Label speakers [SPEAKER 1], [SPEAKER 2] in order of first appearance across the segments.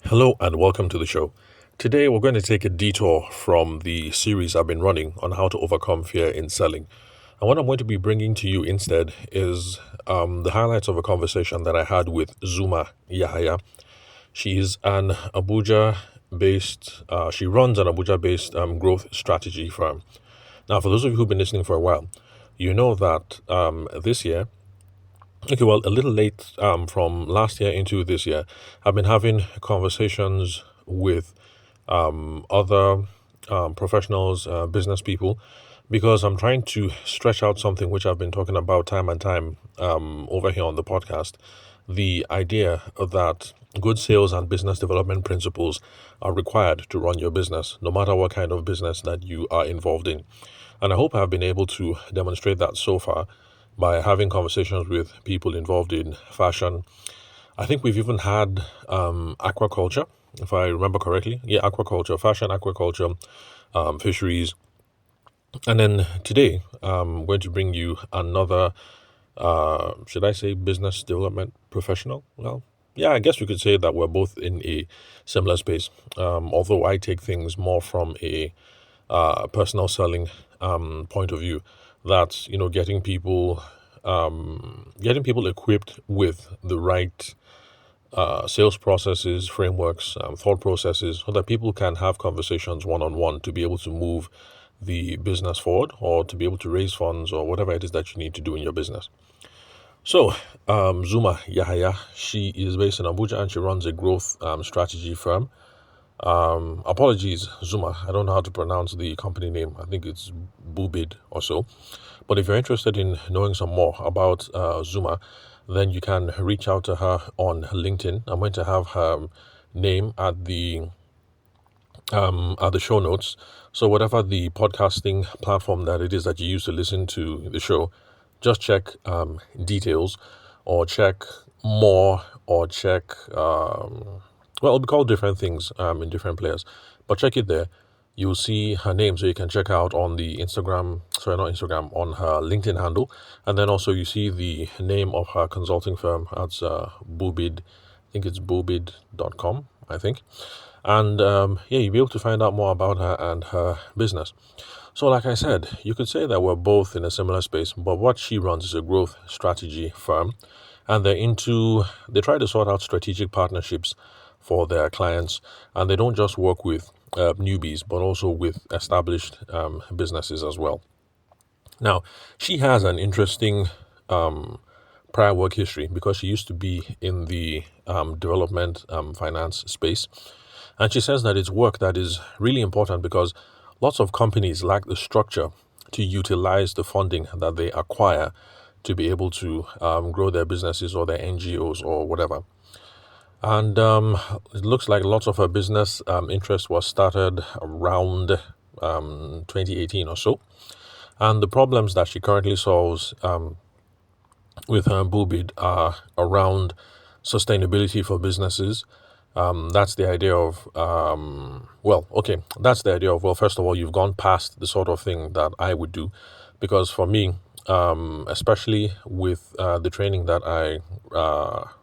[SPEAKER 1] Hello and welcome to the show. Today we're going to take a detour from the series I've been running on how to overcome fear in selling. And what I'm going to be bringing to you instead is the highlights of a conversation that I had with Zumah Yahaya. She's an she runs an Abuja based growth strategy firm. Now, for those of you who've been listening for a while, you know that this year, a little late from last year into this year, I've been having conversations with other professionals, business people, because I'm trying to stretch out something which I've been talking about time and time over here on the podcast. The idea that good sales and business development principles are required to run your business, no matter what kind of business that you are involved in. And I hope I've been able to demonstrate that so far by having conversations with people involved in fashion. I think we've even had aquaculture, if I remember correctly. Yeah, aquaculture, fashion, aquaculture, fisheries. And then today, I'm going to bring you another, should I say, business development professional? Well, yeah, I guess we could say that we're both in a similar space, although I take things more from a personal selling point of view. That's getting people equipped with the right sales processes, frameworks, thought processes, so that people can have conversations one on one to be able to move the business forward or to be able to raise funds or whatever it is that you need to do in your business. So, Zumah Yahaya, she is based in Abuja and she runs a growth strategy firm. Apologies, Zuma. I don't know how to pronounce the company name. I think it's Bubid or so. But if you're interested in knowing some more about Zuma, then you can reach out to her on LinkedIn. I'm going to have her name at the show notes. So whatever the podcasting platform that it is that you use to listen to the show, just check details or check more or check it'll be called different things in different players, but check it there. You'll see her name, so you can check out on the on her LinkedIn handle. And then also you see the name of her consulting firm. That's Bubid. I think it's bubid.com, I think. And you'll be able to find out more about her and her business. So like I said, you could say that we're both in a similar space, but what she runs is a growth strategy firm. And they try to sort out strategic partnerships for their clients. And they don't just work with newbies, but also with established businesses as well. Now, she has an interesting prior work history because she used to be in the development finance space. And she says that it's work that is really important because lots of companies lack the structure to utilize the funding that they acquire to be able to grow their businesses or their NGOs or whatever. And it looks like lots of her business interest was started around 2018 or so. And the problems that she currently solves with her Bubid are around sustainability for businesses. That's the idea of, first of all, you've gone past the sort of thing that I would do. Because for me, especially with the training that I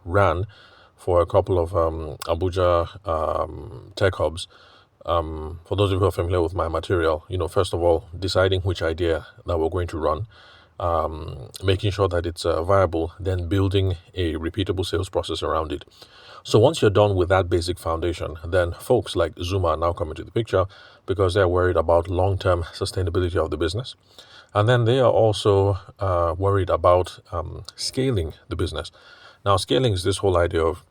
[SPEAKER 1] ran for a couple of Abuja tech hubs, for those of you who are familiar with my material, first of all, deciding which idea that we're going to run, making sure that it's viable, then building a repeatable sales process around it. So once you're done with that basic foundation, then folks like Zuma are now coming to the picture because they're worried about long-term sustainability of the business. And then they are also worried about scaling the business. Now, scaling is this whole idea of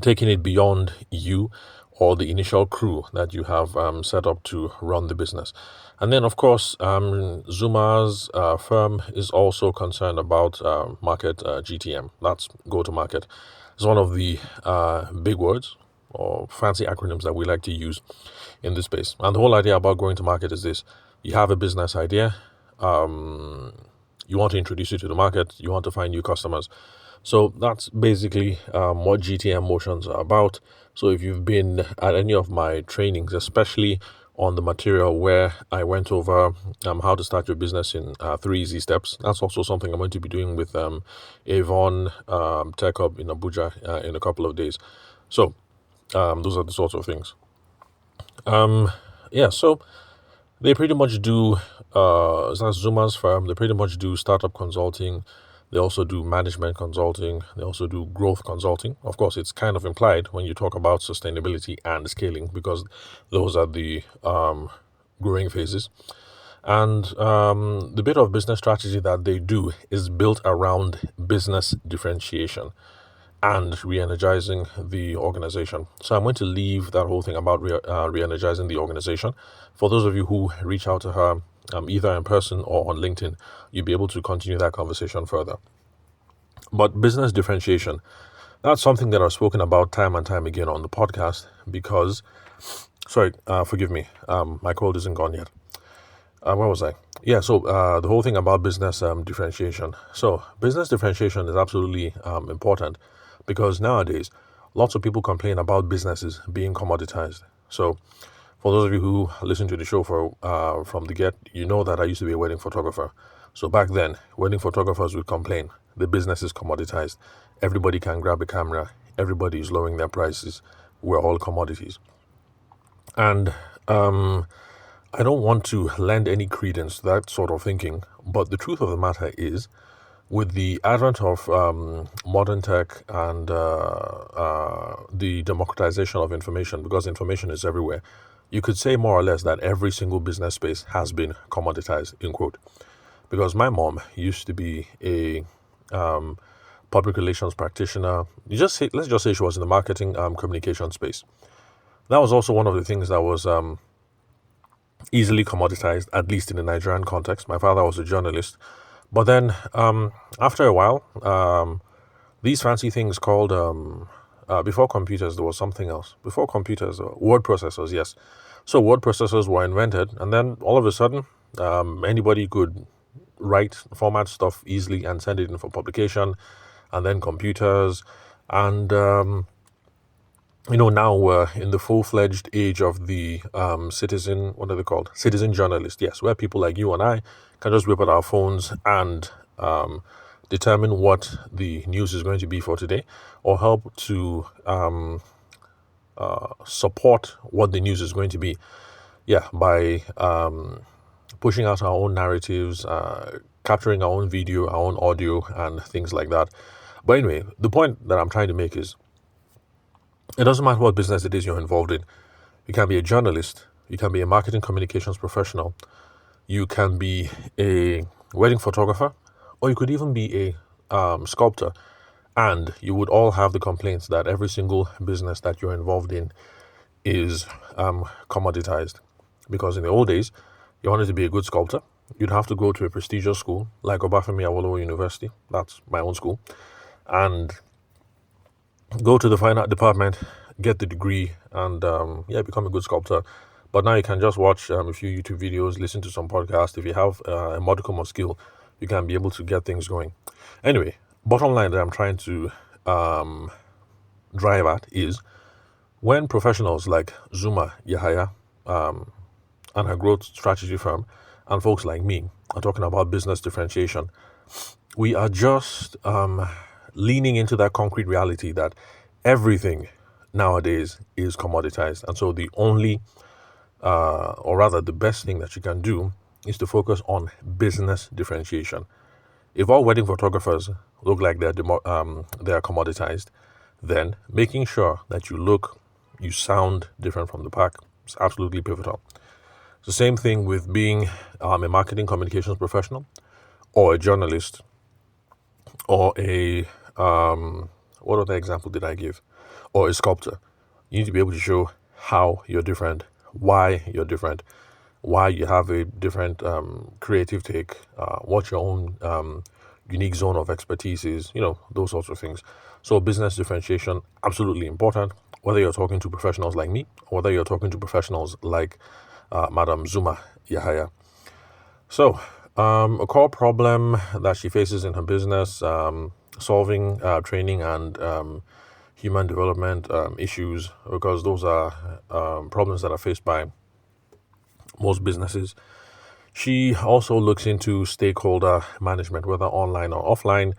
[SPEAKER 1] taking it beyond you or the initial crew that you have set up to run the business. And then, of course, Zuma's firm is also concerned about market GTM. That's go-to-market. It's one of the big words or fancy acronyms that we like to use in this space. And the whole idea about going to market is this. You have a business idea. You want to introduce it to the market. You want to find new customers. So that's basically what GTM motions are about. So if you've been at any of my trainings, especially on the material where I went over how to start your business in 3 easy steps, that's also something I'm going to be doing with Avon Tech Hub in Abuja in a couple of days. So Those are the sorts of things. Yeah, so they pretty much do, that's Zumah's firm. They pretty much do startup consulting. They also do management consulting. They also do growth consulting. Of course, it's kind of implied when you talk about sustainability and scaling because those are the growing phases. And the bit of business strategy that they do is built around business differentiation and re-energizing the organization. So I'm going to leave that whole thing about re-energizing the organization. For those of you who reach out to her either in person or on LinkedIn, you'll be able to continue that conversation further. But business differentiation, that's something that I've spoken about time and time again on the podcast because, forgive me, my cold isn't gone yet. Where was I? Yeah, so the whole thing about business differentiation. So business differentiation is absolutely important because nowadays lots of people complain about businesses being commoditized. So for those of you who listen to the show from the get, you know that I used to be a wedding photographer. So back then, wedding photographers would complain the business is commoditized. Everybody can grab a camera. Everybody is lowering their prices. We're all commodities. And I don't want to lend any credence to that sort of thinking, but the truth of the matter is, with the advent of modern tech and the democratization of information, because information is everywhere, you could say more or less that every single business space has been commoditized, in quote. Because my mom used to be a public relations practitioner. Let's just say she was in the marketing communication space. That was also one of the things that was easily commoditized, at least in the Nigerian context. My father was a journalist. But then after a while, these fancy things called, before computers, there was something else. Before computers, word processors, yes. So word processors were invented, and then all of a sudden, anybody could write, format stuff easily and send it in for publication, and then computers. And now we're in the full-fledged age of the citizen, what are they called? Citizen journalist, yes, where people like you and I can just whip out our phones and determine what the news is going to be for today, or help to support what the news is going to be, by pushing out our own narratives, capturing our own video, our own audio, and things like that. But anyway, the point that I'm trying to make is, it doesn't matter what business it is you're involved in. You can be a journalist, you can be a marketing communications professional, you can be a wedding photographer, or you could even be a sculptor. And you would all have the complaints that every single business that you're involved in is commoditized. Because in the old days, you wanted to be a good sculptor, you'd have to go to a prestigious school like Obafemi Awolowo University, that's my own school, and go to the fine art department, get the degree, and become a good sculptor. But now you can just watch a few YouTube videos, listen to some podcasts. If you have a modicum of skill, you can be able to get things going. Anyway, bottom line that I'm trying to drive at is, when professionals like Zumah Yahaya and her growth strategy firm and folks like me are talking about business differentiation, we are just leaning into that concrete reality that everything nowadays is commoditized. And so the only, or rather the best thing that you can do is to focus on business differentiation. If all wedding photographers look like they're commoditized, then making sure that you sound different from the pack is absolutely pivotal. It's the same thing with being a marketing communications professional, or a journalist, or a what other example did I give? Or a sculptor. You need to be able to show how you're different, why you're different, why you have a different creative take, what your own unique zone of expertise is, those sorts of things. So business differentiation, absolutely important, whether you're talking to professionals like me, or whether you're talking to professionals like Madam Zumah Yahaya. So, a core problem that she faces in her business, solving training and human development issues, because those are problems that are faced by most businesses. She also looks into stakeholder management, whether online or offline.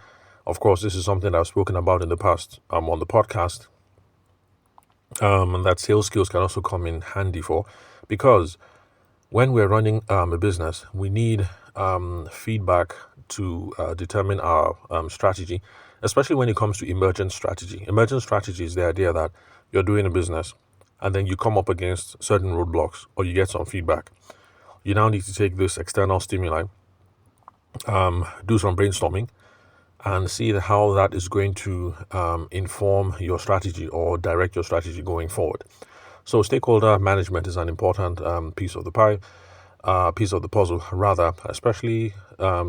[SPEAKER 1] Of course, this is something I've spoken about in the past on the podcast. and that sales skills can also come in handy for, because when we're running a business, we need feedback to determine our strategy, especially when it comes to emergent strategy. Emergent strategy is the idea that you're doing a business and then you come up against certain roadblocks or you get some feedback. You now need to take this external stimuli, do some brainstorming, and see how that is going to inform your strategy or direct your strategy going forward. So stakeholder management is an important piece of the pie, piece of the puzzle, rather, especially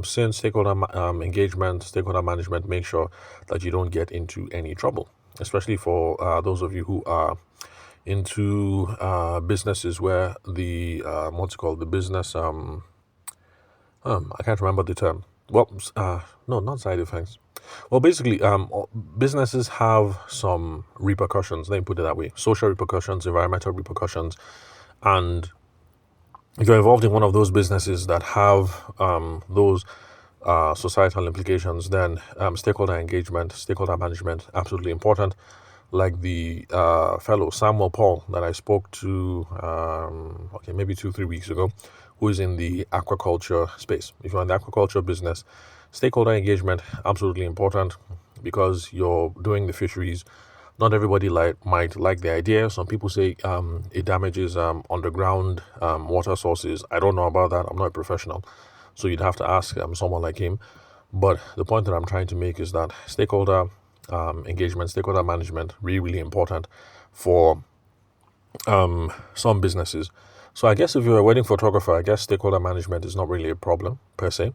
[SPEAKER 1] since stakeholder engagement, stakeholder management makes sure that you don't get into any trouble, especially for those of you who are into businesses where the what's it called, the business I can't remember the term. Well, no, not side effects. Well, basically, businesses have some repercussions. Let me put it that way: social repercussions, environmental repercussions, and if you're involved in one of those businesses that have those societal implications, then stakeholder engagement, stakeholder management, absolutely important. Like the fellow Samuel Paul that I spoke to, okay, maybe 2-3 weeks ago, who is in the aquaculture space. If you're in the aquaculture business, stakeholder engagement, absolutely important, because you're doing the fisheries. Not everybody might like the idea. Some people say it damages underground water sources. I don't know about that. I'm not a professional, so you'd have to ask someone like him. But the point that I'm trying to make is that stakeholder engagement, stakeholder management, really, really important for some businesses. So I guess if you're a wedding photographer, I guess stakeholder management is not really a problem per se,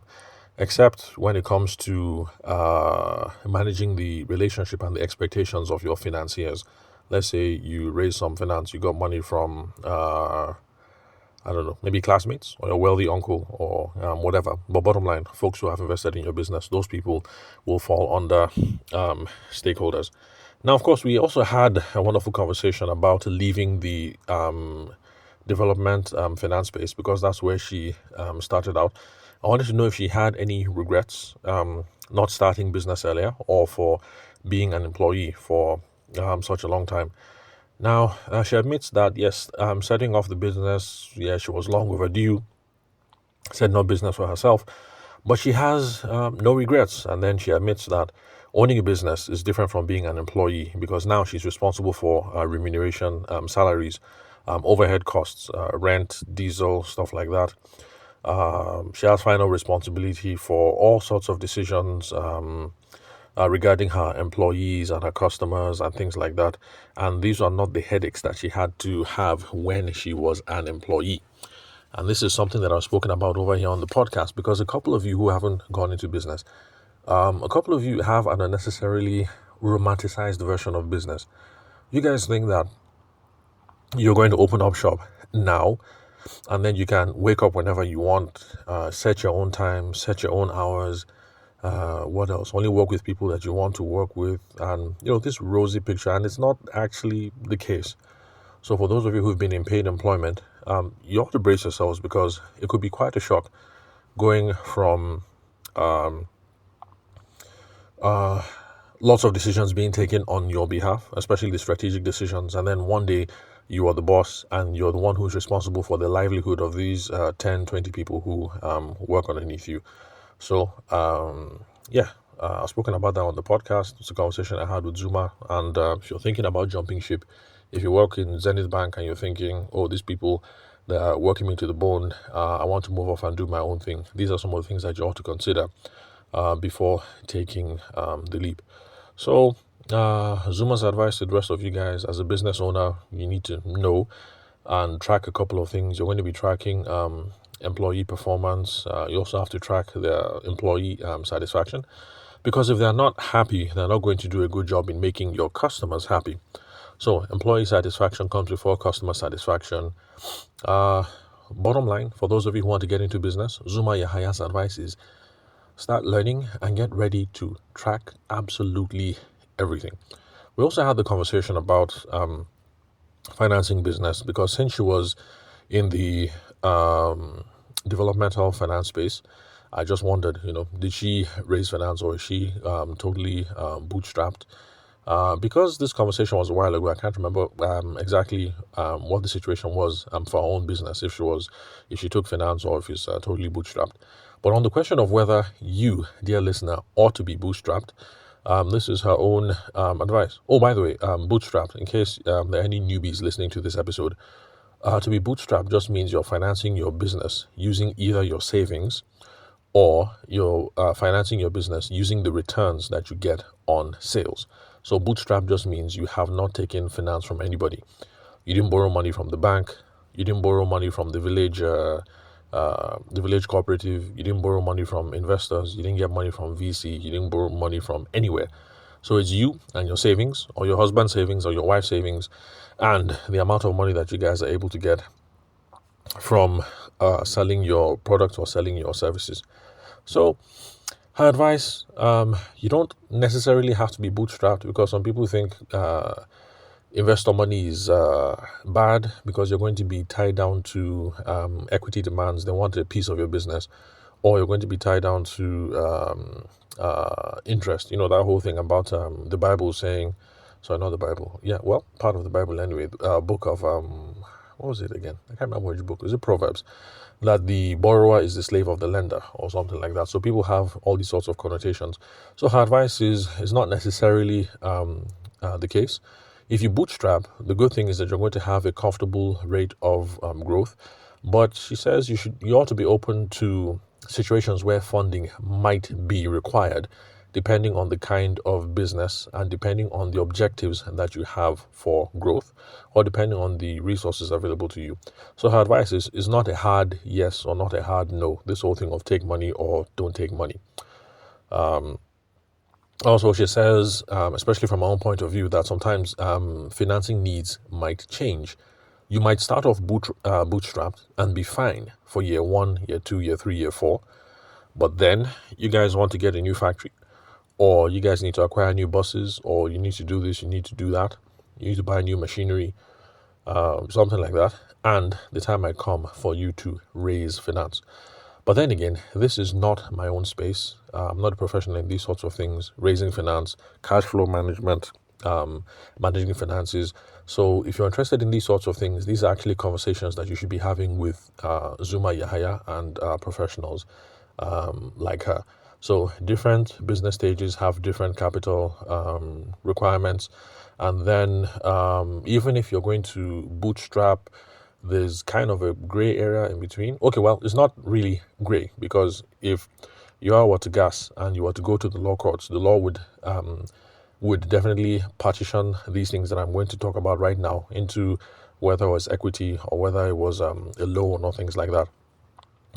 [SPEAKER 1] except when it comes to managing the relationship and the expectations of your financiers. Let's say you raise some finance, you got money from I don't know, maybe classmates or your wealthy uncle or whatever. But bottom line, folks who have invested in your business, those people will fall under stakeholders. Now, of course, we also had a wonderful conversation about leaving the development finance space, because that's where she started out. I wanted to know if she had any regrets not starting business earlier, or for being an employee for such a long time. Now, she admits that, yes, setting off the business, yeah, she was long overdue, setting up business for herself, but she has no regrets. And then she admits that owning a business is different from being an employee, because now she's responsible for remuneration, salaries, overhead costs, rent, diesel, stuff like that. She has final responsibility for all sorts of decisions regarding her employees and her customers and things like that. And these are not the headaches that she had to have when she was an employee. And this is something that I've spoken about over here on the podcast, because a couple of you who haven't gone into business, a couple of you have an unnecessarily romanticized version of business. You guys think that you're going to open up shop now, and then you can wake up whenever you want, set your own time, set your own hours. What else? Only work with people that you want to work with, and this rosy picture. And it's not actually the case. So for those of you who've been in paid employment, you have to brace yourselves, because it could be quite a shock going from lots of decisions being taken on your behalf, especially the strategic decisions, and then one day you are the boss and you're the one who's responsible for the livelihood of these 10, 20 people who work underneath you. So, I've spoken about that on the podcast. It's a conversation I had with Zumah. And if you're thinking about jumping ship, if you work in Zenith Bank and you're thinking, oh, these people, they are working me to the bone, I want to move off and do my own thing. These are some of the things that you ought to consider before taking the leap. So, Zumah's advice to the rest of you guys: as a business owner, you need to know and track a couple of things. You're going to be tracking employee performance. You also have to track their employee satisfaction, because if they're not happy, they're not going to do a good job in making your customers happy. So employee satisfaction comes before customer satisfaction. Bottom line, for those of you who want to get into business, Zumah Yahaya's advice is start learning and get ready to track absolutely everything. We also had the conversation about financing business, because since she was in the developmental finance space, I just wondered, did she raise finance, or is she totally bootstrapped? Because this conversation was a while ago, I can't remember exactly what the situation was for her own business, if she took finance or if it's totally bootstrapped. But on the question of whether you, dear listener, ought to be bootstrapped, this is her own advice. Oh, by the way, bootstrapped, in case there are any newbies listening to this episode, to be bootstrapped just means you're financing your business using either your savings or you're financing your business using the returns that you get on sales. So bootstrap just means you have not taken finance from anybody. You didn't borrow money from the bank. You didn't borrow money from the village cooperative. You didn't borrow money from investors. You didn't get money from VC. You didn't borrow money from anywhere. So it's you and your savings, or your husband's savings, or your wife's savings, and the amount of money that you guys are able to get from selling your product or selling your services. So her advice, you don't necessarily have to be bootstrapped, because some people think investor money is bad because you're going to be tied down to equity demands. They want a piece of your business, or you're going to be tied down to interest. You know, that whole thing about the Bible saying, sorry, not the Bible. Yeah, well, part of the Bible anyway. Book of what was it again? I can't remember which book. Is it Proverbs? That the borrower is the slave of the lender, or something like that. So people have all these sorts of connotations. So her advice is not necessarily the case. If you bootstrap, the good thing is that you're going to have a comfortable rate of growth. But she says you ought to be open to situations where funding might be required, depending on the kind of business and depending on the objectives that you have for growth, or depending on the resources available to you. So her advice is not a hard yes or not a hard no, this whole thing of take money or don't take money. Also, she says, especially from my own point of view, that sometimes financing needs might change. You might start off bootstrapped and be fine for year 1, year 2, year 3, year 4. But then you guys want to get a new factory, or you guys need to acquire new buses, or you need to do this, you need to do that. You need to buy new machinery, something like that. And the time might come for you to raise finance. But then again, this is not my own space. I'm not a professional in these sorts of things, raising finance, cash flow management, managing finances. So if you're interested in these sorts of things, these are actually conversations that you should be having with Zumah Yahaya and professionals like her. So different business stages have different capital requirements. And then even if you're going to bootstrap, there's kind of a gray area in between. Okay, well, it's not really gray, because if you were to gas and you were to go to the law courts, the law would definitely partition these things that I'm going to talk about right now into whether it was equity or whether it was a loan or things like that.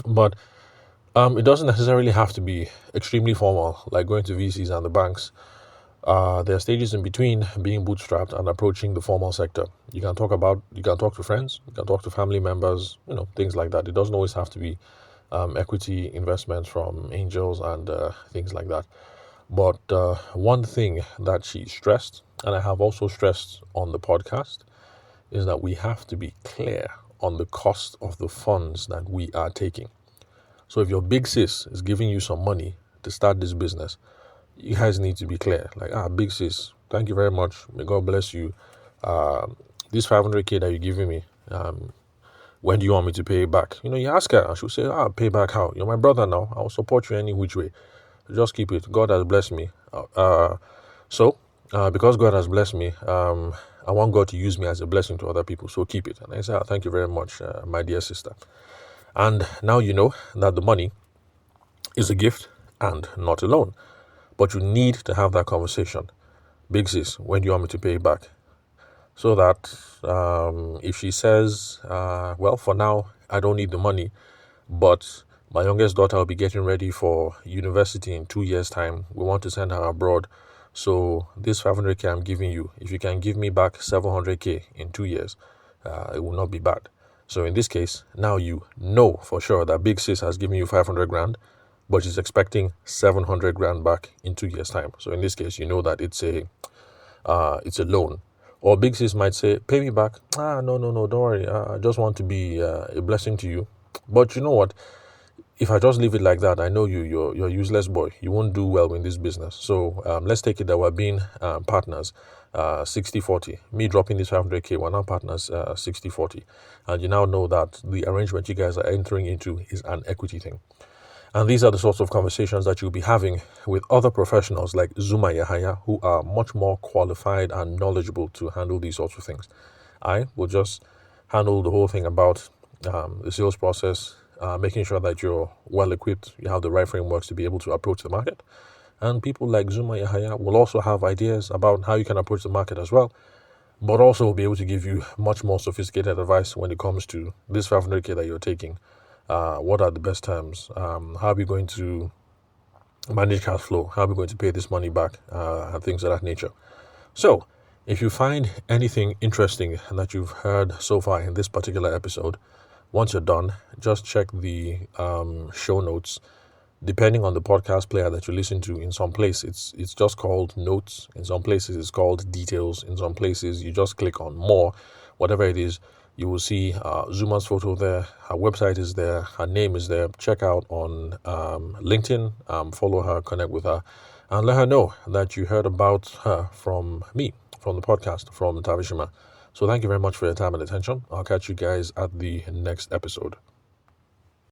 [SPEAKER 1] But it doesn't necessarily have to be extremely formal, like going to VCs and the banks. There are stages in between being bootstrapped and approaching the formal sector. You can talk to friends, you can talk to family members, things like that. It doesn't always have to be equity investments from angels and things like that. But one thing that she stressed, and I have also stressed on the podcast, is that we have to be clear on the cost of the funds that we are taking. So if your big sis is giving you some money to start this business, you guys need to be clear. Like, big sis, thank you very much. May God bless you. This 500K that you're giving me, when do you want me to pay it back? You ask her, and she'll say, pay back how? You're my brother now. I'll support you any which way. Just keep it. God has blessed me. So, because God has blessed me, I want God to use me as a blessing to other people. So keep it. And I say, thank you very much, my dear sister. And now you know that the money is a gift and not a loan. But you need to have that conversation. Big sis, when do you want me to pay it back? So that if she says, well, for now, I don't need the money, but my youngest daughter will be getting ready for university in 2 years' time. We want to send her abroad. So this 500K I'm giving you, if you can give me back 700K in 2 years, it will not be bad. So in this case, now you know for sure that big sis has given you 500 grand, but she's expecting 700 grand back in 2 years' time. So in this case, you know that it's a loan. Or big sis might say, pay me back. No, don't worry. I just want to be a blessing to you. But you know what? if I just leave it like that, I know you're a useless boy. You won't do well in this business. So let's take it that we're being partners, 60-40. Me dropping this 500K, we're now partners 60-40. And you now know that the arrangement you guys are entering into is an equity thing. And these are the sorts of conversations that you'll be having with other professionals like Zumah Yahaya, who are much more qualified and knowledgeable to handle these sorts of things. I will just handle the whole thing about the sales process, making sure that you're well equipped, you have the right frameworks to be able to approach the market. And people like Zumah Yahaya will also have ideas about how you can approach the market as well, but also will be able to give you much more sophisticated advice when it comes to this 500K that you're taking. What are the best terms? How are we going to manage cash flow? How are we going to pay this money back? And things of that nature. So, if you find anything interesting that you've heard so far in this particular episode, once you're done, just check the show notes. Depending on the podcast player that you listen to, in some places it's just called notes. In some places it's called details. In some places you just click on more. Whatever it is, you will see Zuma's photo there. Her website is there. Her name is there. Check out on LinkedIn. Follow her, connect with her, and let her know that you heard about her from me, from the podcast, from Tavishima. So thank you very much for your time and attention. I'll catch you guys at the next episode.